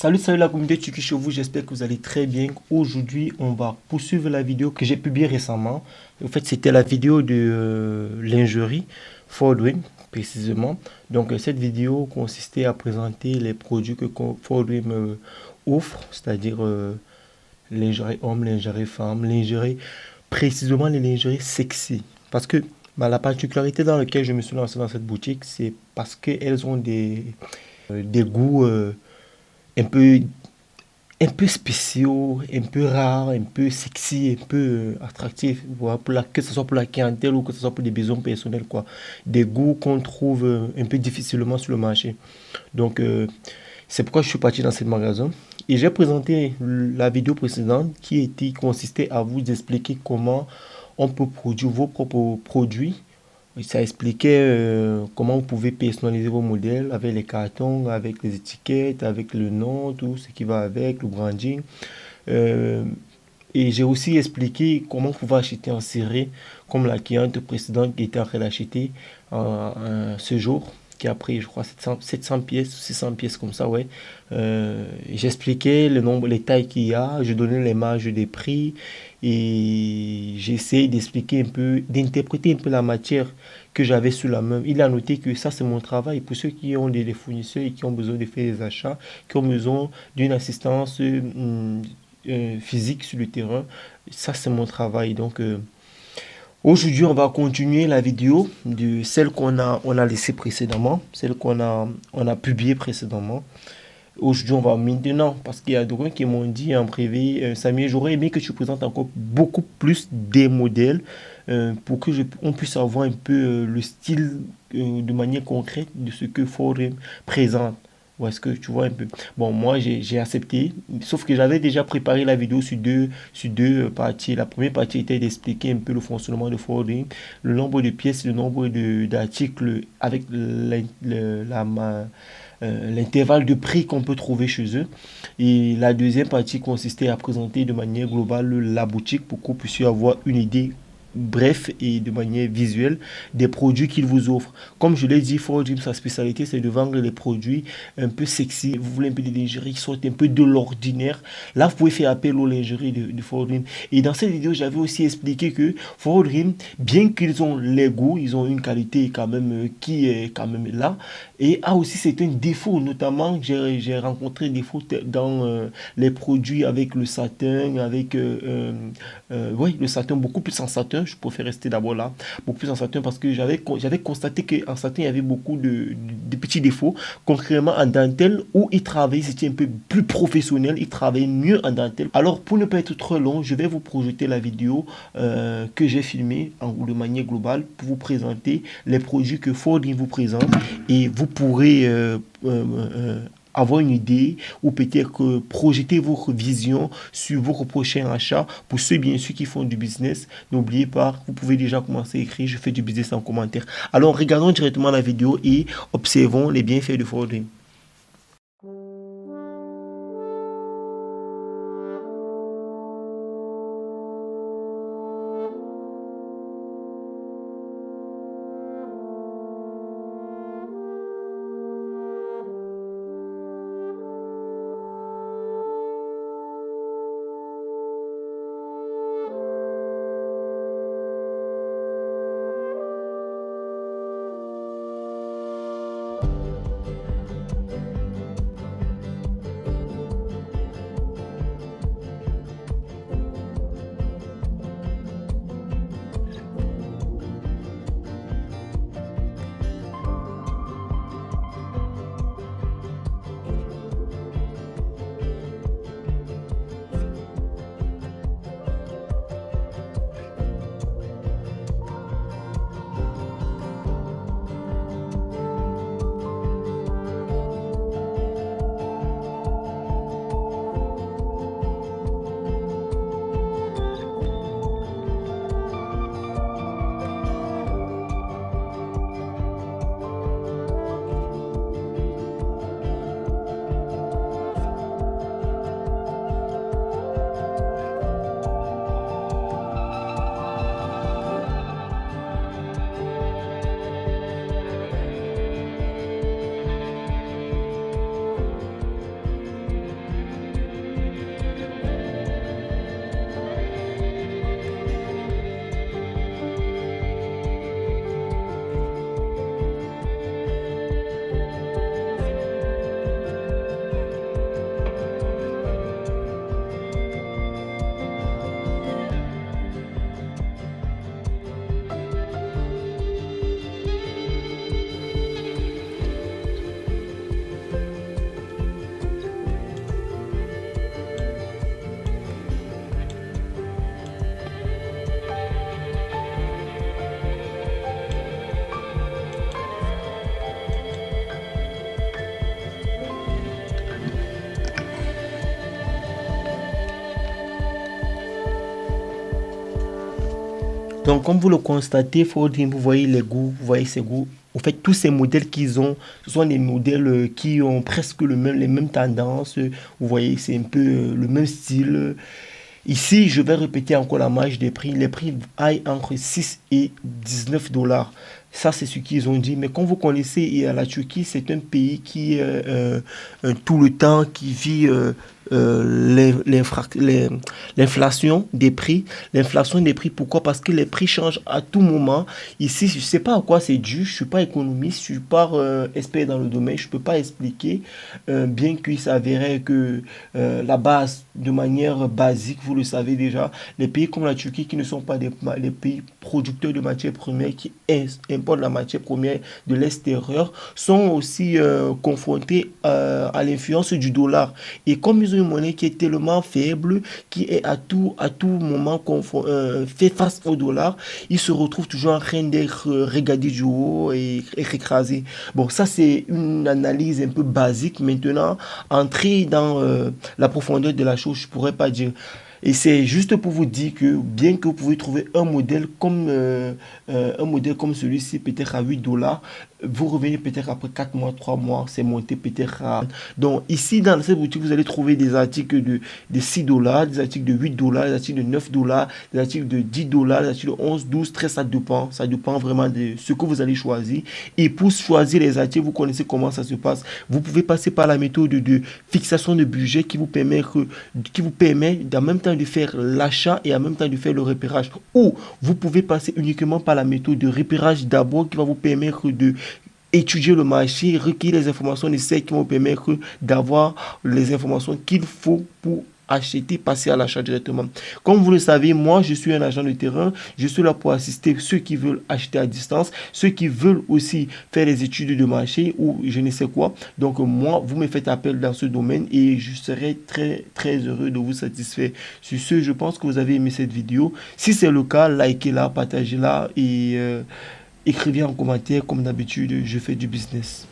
Salut la communauté Tuki chez vous, j'espère que vous allez très bien. Aujourd'hui, on va poursuivre la vidéo que j'ai publiée récemment. En fait, c'était la vidéo de lingerie Fordwin, précisément. Donc, cette vidéo consistait à présenter les produits que Fordwin offre, c'est-à-dire lingerie homme, lingerie femme, lingerie, précisément les lingeries sexy. Parce que la particularité dans laquelle je me suis lancé dans cette boutique, c'est parce qu'elles ont des goûts un peu, un peu spéciaux, un peu rares, un peu sexy, un peu attractifs, voilà, que ce soit pour la clientèle ou que ce soit pour des besoins personnels, quoi. Des goûts qu'on trouve un peu difficilement sur le marché. Donc, c'est pourquoi je suis parti dans ce magasin. Et j'ai présenté la vidéo précédente qui consistait à vous expliquer comment on peut produire vos propres produits. Oui, ça expliquait comment vous pouvez personnaliser vos modèles avec les cartons, avec les étiquettes, avec le nom, tout ce qui va avec, le branding. Euh, et j'ai aussi expliqué comment vous pouvez acheter en série, comme la cliente précédente qui était en train d'acheter ce jour, qui a pris, je crois, 700 pièces, 600 pièces comme ça, ouais. J'expliquais le nombre, les tailles qu'il y a, je donnais les marges des prix et j'essayais d'expliquer un peu, d'interpréter un peu la matière que j'avais sous la main. Il a noté que ça, c'est mon travail. Pour ceux qui ont des fournisseurs et qui ont besoin de faire des achats, qui ont besoin d'une assistance physique sur le terrain, ça, c'est mon travail. Donc, aujourd'hui, on va continuer la vidéo de celle on a laissée précédemment, celle on a publiée précédemment. Aujourd'hui, on va maintenant, parce qu'il y a d'autres qui m'ont dit en privé, Samir, j'aurais aimé que tu présentes encore beaucoup plus des modèles pour que on puisse avoir un peu le style de manière concrète de ce que Forum présente. Ou est-ce que tu vois un peu? Bon, moi, j'ai accepté, sauf que j'avais déjà préparé la vidéo sur deux parties. La première partie était d'expliquer un peu le fonctionnement de Forum, le nombre de pièces, le nombre d'articles avec l'intervalle de prix qu'on peut trouver chez eux. Et la deuxième partie consistait à présenter de manière globale la boutique pour que vous puissiez avoir une idée bref et de manière visuelle des produits qu'ils vous offrent. Comme je l'ai dit, Ford Dream, sa spécialité, c'est de vendre les produits un peu sexy. Vous voulez un peu de lingerie qui sortent un peu de l'ordinaire. Là, vous pouvez faire appel aux lingeries de Ford Dream. Et dans cette vidéo, j'avais aussi expliqué que Ford Dream, bien qu'ils ont les goûts, ils ont une qualité quand même qui est quand même là. Et a aussi certains défauts, notamment j'ai rencontré des défauts dans les produits avec le satin, avec oui, le satin, beaucoup plus en satin. Je préfère rester d'abord là, beaucoup plus en satin parce que j'avais constaté qu'en satin, il y avait beaucoup de petits défauts. Concrètement, en dentelle, où il travaillait, c'était un peu plus professionnel, il travaillait mieux en dentelle. Alors, pour ne pas être trop long, je vais vous projeter la vidéo que j'ai filmée de manière globale pour vous présenter les produits que Ford vous présente et vous pourrez avoir une idée ou peut-être projeter votre vision sur votre prochain achat. Pour ceux bien sûr qui font du business, n'oubliez pas, vous pouvez déjà commencer à écrire je fais du business en commentaire. Alors regardons directement la vidéo et observons les bienfaits de Ford. Donc, comme vous le constatez, Folding, vous voyez les goûts, vous voyez ces goûts. En fait, tous ces modèles qu'ils ont, ce sont des modèles qui ont presque les mêmes tendances. Vous voyez, c'est un peu le même style. Ici, je vais répéter encore la marge des prix. Les prix aillent entre 6 et 19 dollars. Ça, c'est ce qu'ils ont dit. Mais comme vous connaissez, la Turquie, c'est un pays qui, tout le temps, qui vit l'inflation des prix. L'inflation des prix, pourquoi? Parce que les prix changent à tout moment. Ici, je ne sais pas à quoi c'est dû. Je ne suis pas économiste, je ne suis pas expert dans le domaine. Je ne peux pas expliquer, bien qu'il s'avérait que la base, de manière basique, vous le savez déjà, les pays comme la Turquie, qui ne sont pas les pays producteurs de matières premières, qui importent la matière première de l'extérieur, sont aussi confrontés à l'influence du dollar. Et comme ils ont une monnaie qui est tellement faible, qui est à tout moment fait face au dollar, ils se retrouvent toujours en train d'être regardés du haut et écrasés. Bon, ça c'est une analyse un peu basique. Maintenant, entrer dans la profondeur de la chose, je pourrais pas dire. Et c'est juste pour vous dire que bien que vous pouvez trouver un modèle comme celui-ci peut-être à 8 dollars, vous revenez peut-être après 4 mois, 3 mois, c'est monté peut-être à... Donc ici dans cette boutique, vous allez trouver des articles de 6 dollars, des articles de 8 dollars, des articles de 9 dollars, des articles de 10 dollars, des articles de 11, 12, 13, ça dépend vraiment de ce que vous allez choisir. Et pour choisir les articles, vous connaissez comment ça se passe. Vous pouvez passer par la méthode de fixation de budget qui vous permet en même temps de faire l'achat et en même temps de faire le repérage. Ou vous pouvez passer uniquement par la méthode de repérage d'abord qui va vous permettre de étudier le marché, recueillir les informations nécessaires qui vont vous permettre d'avoir les informations qu'il faut pour acheter, passer à l'achat directement. Comme vous le savez, moi, je suis un agent de terrain. Je suis là pour assister ceux qui veulent acheter à distance, ceux qui veulent aussi faire les études de marché ou je ne sais quoi. Donc, moi, vous me faites appel dans ce domaine et je serai très, très heureux de vous satisfaire. Sur ce, je pense que vous avez aimé cette vidéo. Si c'est le cas, likez-la, partagez-la et écrivez en commentaire. Comme d'habitude, je fais du business.